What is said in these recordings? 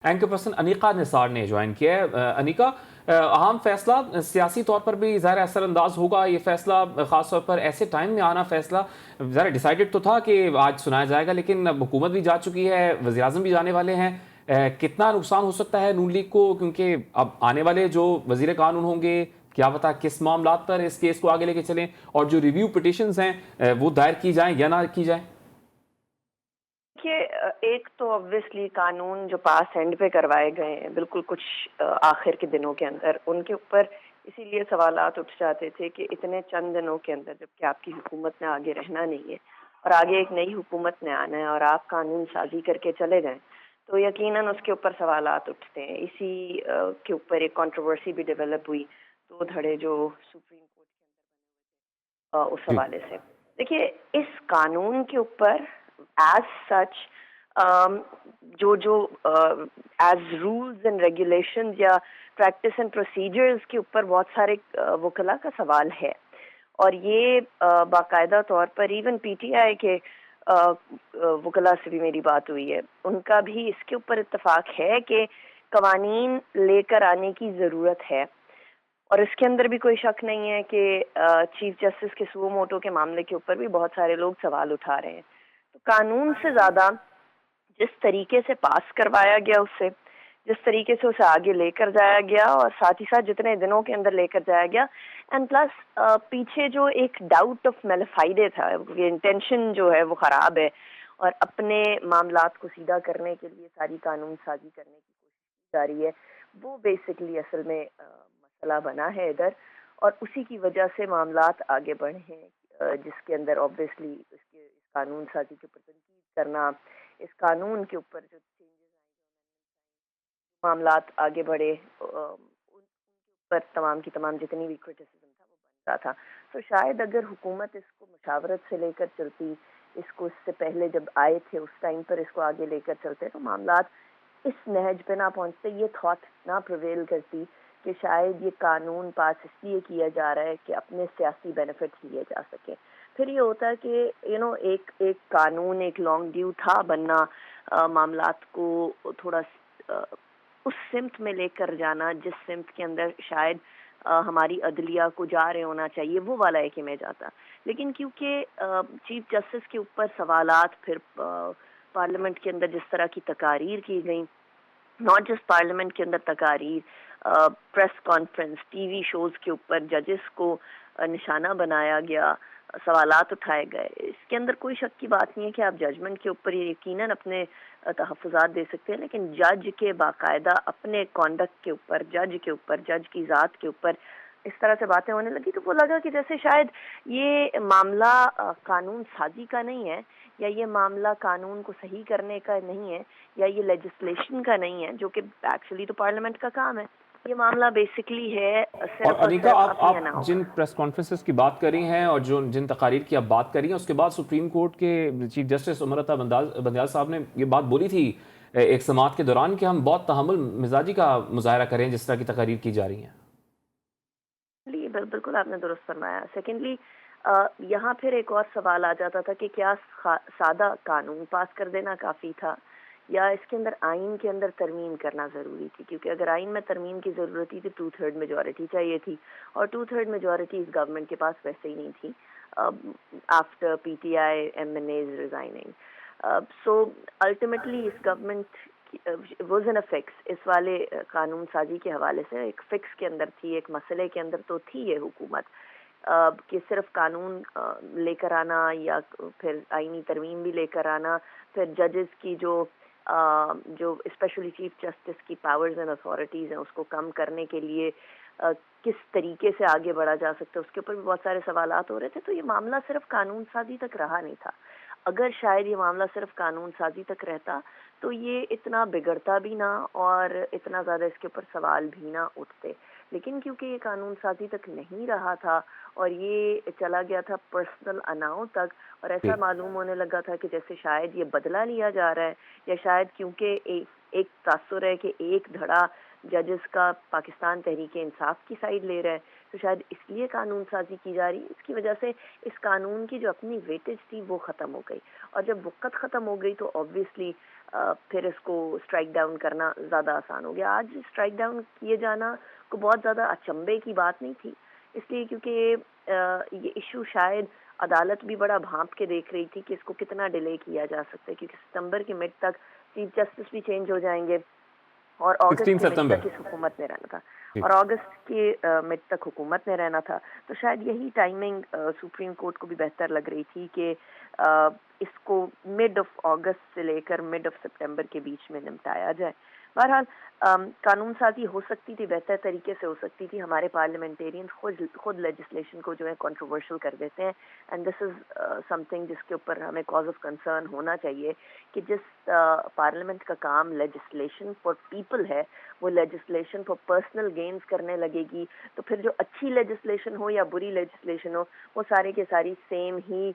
Anchor person انیقہ نثار نے join کیا ہے۔ انیقہ، اہم فیصلہ سیاسی طور پر بھی ظاہر اثر انداز ہوگا یہ فیصلہ، خاص طور پر ایسے ٹائم میں آنا فیصلہ ظاہر ڈیسائیڈڈ تو تھا کہ آج سنایا جائے گا، لیکن حکومت بھی جا چکی ہے، وزیر اعظم بھی جانے والے ہیں۔ کتنا نقصان ہو سکتا ہے نون لیگ کو، کیونکہ اب آنے والے جو وزیر قانون ہوں گے کیا پتا کس معاملات پر اس کیس کو آگے لے کے چلیں، اور جو ریویو پٹیشنز ہیں وہ دائر کی جائیں یا نہ کی جائیں؟ دیکھیے، ایک تو obviously قانون جو پاس اینڈ پہ کروائے گئے ہیں بالکل کچھ آخر کے دنوں کے اندر، ان کے اوپر اسی لیے سوالات اٹھ جاتے تھے کہ اتنے چند دنوں کے اندر جبکہ آپ کی حکومت نے آگے رہنا نہیں ہے اور آگے ایک نئی حکومت نے آنا ہے اور آپ قانون سازی کر کے چلے جائیں تو یقیناً اس کے اوپر سوالات اٹھتے ہیں۔ اسی کے اوپر ایک کنٹروورسی بھی ڈیولپ ہوئی، دو دھڑے جو سپریم کورٹ کے اندر اس جی حوالے سے۔ دیکھیے، اس قانون کے اوپر ایز سچ جو ایز رولز اینڈ ریگولیشنز یا پریکٹس اینڈ پروسیجرز کے اوپر بہت سارے وکلاء کا سوال ہے، اور یہ باقاعدہ طور پر ایون پی ٹی آئی کے وکلاء سے بھی میری بات ہوئی ہے، ان کا بھی اس کے اوپر اتفاق ہے کہ قوانین لے کر آنے کی ضرورت ہے، اور اس کے اندر بھی کوئی شک نہیں ہے کہ چیف جسٹس کے سو موٹو کے معاملے کے اوپر بھی بہت سارے لوگ سوال اٹھا رہے ہیں۔ تو قانون سے زیادہ جس طریقے سے پاس کروایا گیا، اسے جس طریقے سے اسے آگے لے کر جایا گیا، اور ساتھ ہی ساتھ جتنے دنوں کے اندر لے کر جایا گیا، اینڈ پلس پیچھے جو ایک ڈاؤٹ آف میلیفائڈے تھا، یہ انٹینشن جو ہے وہ خراب ہے، اور اپنے معاملات کو سیدھا کرنے کے لیے ساری قانون سازی کرنے کی کوشش کی جا رہی ہے، وہ بیسکلی اصل میں مسئلہ بنا ہے ادھر، اور اسی کی وجہ سے معاملات آگے بڑھے ہیں، جس کے اندر اوبویسلی اس قانون سازی کے اوپر تنقید کرنا، اس قانون کے اوپر جو معاملات آگے بڑھے ان پر تمام کی تمام جتنی بھی کرٹیسزم تھا وہ بن رہا تھا۔ تو شاید اگر حکومت اس کو مشاورت سے لے کر چلتی، اس کو اس سے پہلے جب آئے تھے اس ٹائم پر اس کو آگے لے کر چلتے، تو معاملات اس نہج پہ نہ پہنچتے، یہ تھاٹ نہ پریویل کرتی کہ شاید یہ قانون پاس اس لیے کیا جا رہا ہے کہ اپنے سیاسی بینیفٹس لیے جا سکیں۔ پھر یہ ہوتا ہے کہ ایک قانون ایک لانگ ڈیو تھا بننا، معاملات کو تھوڑا اس سمت میں لے کر جانا جس سمت کے اندر شاید ہماری عدلیہ کو جا رہے ہونا چاہیے، وہ والا ایک امیج آتا، لیکن کیونکہ چیف جسٹس کے اوپر سوالات پھر پارلیمنٹ کے اندر جس طرح کی تقاریر کی گئیں، ناٹ جسٹ پارلیمنٹ کے اندر تقاریر، پریس کانفرنس، ٹی وی شوز کے اوپر ججز کو نشانہ بنایا گیا، سوالات اٹھائے گئے، اس کے اندر کوئی شک کی بات نہیں ہے کہ آپ ججمنٹ کے اوپر یقیناً اپنے تحفظات دے سکتے ہیں، لیکن جج کے باقاعدہ اپنے کانڈکٹ کے اوپر، جج کی ذات کے اوپر اس طرح سے باتیں ہونے لگی تو وہ لگا کہ جیسے شاید یہ معاملہ قانون سازی کا نہیں ہے، یا یہ معاملہ قانون کو صحیح کرنے کا نہیں ہے، یا یہ لیجسلیشن کا نہیں ہے، جو کہ ایکچولی تو پارلیمنٹ کا کام ہے۔ یہ معاملہ بیسکلی ہے اور صرف انیکا، صرف آپ اپنی اناؤ جن کا۔ پریس کانفرنسز کی بات کر رہی ہیں اور جن تقاریر کی آپ بات کر رہی ہیں، اس کے بعد سپریم کورٹ کے چیف جسٹس عمر عطا بندیال صاحب نے یہ بات بولی تھی ایک سماعت کے دوران کہ ہم بہت تحمل مزاجی کا مظاہرہ کریں جس طرح کی تقاریر کی جا رہی ہیں۔ بالکل آپ نے درست فرمایا۔ سیکنڈلی، یہاں پھر ایک اور سوال آ جاتا تھا کہ کیا سادہ قانون پاس کر دینا کافی تھا، یا اس کے اندر آئین کے اندر ترمیم کرنا ضروری تھی، کیونکہ اگر آئین میں ترمیم کی ضرورت تھی تو 2/3 میجورٹی چاہیے تھی، اور 2/3 میجورٹی اس گورنمنٹ کے پاس ویسے ہی نہیں تھی after P T I M N As resigning. So ultimately اس گورنمنٹ واز ان فکس، اس والے قانون سازی کے حوالے سے ایک فکس کے اندر تھی، ایک مسئلے کے اندر تو تھی یہ حکومت، کہ صرف قانون لے کر آنا یا پھر آئینی ترمیم بھی لے کر آنا، پھر ججز کی جو اسپیشلی چیف جسٹس کی پاورز اینڈ اتھارٹیز ہیں اس کو کم کرنے کے لیے کس طریقے سے آگے بڑھا جا سکتا ہے، اس کے اوپر بھی بہت سارے سوالات ہو رہے تھے۔ تو یہ معاملہ صرف قانون سازی تک رہا نہیں تھا، اگر شاید یہ معاملہ صرف قانون سازی تک رہتا تو یہ اتنا بگڑتا بھی نہ اور اتنا زیادہ اس کے اوپر سوال بھی نہ اٹھتے، لیکن کیونکہ یہ قانون سازی تک نہیں رہا تھا اور یہ چلا گیا تھا پرسنل اناؤ تک، اور ایسا جی معلوم ہونے لگا تھا کہ جیسے شاید یہ بدلہ لیا جا رہا ہے، یا شاید کیونکہ ایک تاثر ہے کہ ایک دھڑا ججز کا پاکستان تحریک انصاف کی سائڈ لے رہا ہے، تو شاید اس لیے قانون سازی کی جا رہی ہے. اس کی وجہ سے اس قانون کی جو اپنی ویٹیج تھی وہ ختم ہو گئی، اور جب وقت ختم ہو گئی تو آبویسلی پھر اس کو اسٹرائک ڈاؤن کرنا زیادہ آسان ہو گیا. آج اسٹرائک ڈاؤن کیے جانا کو بہت زیادہ اچنبے کی بات نہیں تھی، اس لیے کیونکہ یہ ایشو شاید عدالت بھی بڑا بھانپ کے دیکھ رہی تھی کہ اس کو کتنا ڈیلے کیا جا سکتا ہے، کیونکہ ستمبر کے مڈ تک چیف جسٹس بھی چینج ہو جائیں گے اور اگست 16 کے مڈ ستمبر تک اس حکومت میں رہنا تھا، جی. اور اگست کے مڈ تک حکومت میں رہنا تھا. تو شاید یہی ٹائمنگ سپریم کورٹ کو بھی بہتر لگ رہی تھی کہ اس کو مڈ آف اگست سے لے کر مڈ آف سپٹمبر کے بیچ میں نمٹایا جائے. بہرحال قانون سازی ہو سکتی تھی، بہتر طریقے سے ہو سکتی تھی. ہمارے پارلیمنٹیرینز خود لیجسلیشن کو جو ہے کنٹروورشل کر دیتے ہیں، and this is some thing جس کے اوپر ہمیں کاز آف کنسرن ہونا چاہیے کہ جس پارلیمنٹ کا کام لیجسلیشن فار پیپل ہے وہ لیجسلیشن فار پرسنل گینز کرنے لگے گی، تو پھر جو اچھی لیجسلیشن ہو یا بری لیجسلیشن ہو وہ سارے کے ساری سیم ہی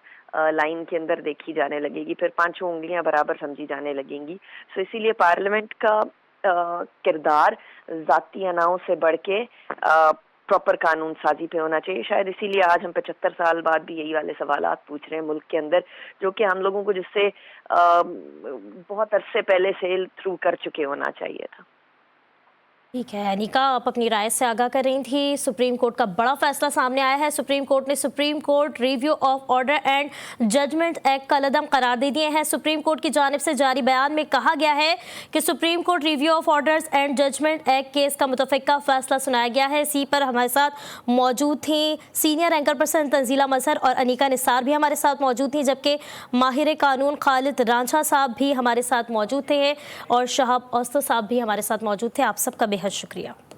لائن کے اندر دیکھی جانے لگے گی، پھر پانچوں انگلیاں برابر سمجھی جانے لگیں گی. سو اسی لیے پارلیمنٹ کا کردار ذاتی اناؤں سے بڑھ کے پراپر قانون سازی پہ ہونا چاہیے. شاید اسی لیے آج ہم 75 سال بعد بھی یہی والے سوالات پوچھ رہے ہیں ملک کے اندر، جو کہ ہم لوگوں کو جس سے بہت عرصے پہلے سیل تھرو کر چکے ہونا چاہیے تھا. ٹھیک ہے انیکا، آپ اپنی رائے سے آگاہ کر رہی تھی. سپریم کورٹ کا بڑا فیصلہ سامنے آیا ہے. سپریم کورٹ نے Supreme Court review of order and judgment act کا علیحدہ قرار دے دیے ہیں. سپریم کورٹ کی جانب سے جاری بیان میں کہا گیا ہے کہ Supreme Court review of orders and judgment act case کا متفقہ فیصلہ سنایا گیا ہے. اسی پر ہمارے ساتھ موجود تھیں سینئر اینکر پرسن تنزیلہ مظہر اور انیکا نثار بھی ہمارے ساتھ موجود تھیں، جبکہ ماہر قانون خالد رانجھا صاحب بھی ہمارے ساتھ موجود تھے اور شہاب اوسطو صاحب بھی ہمارے ساتھ موجود تھے. آپ سب کا بے حد شکریہ.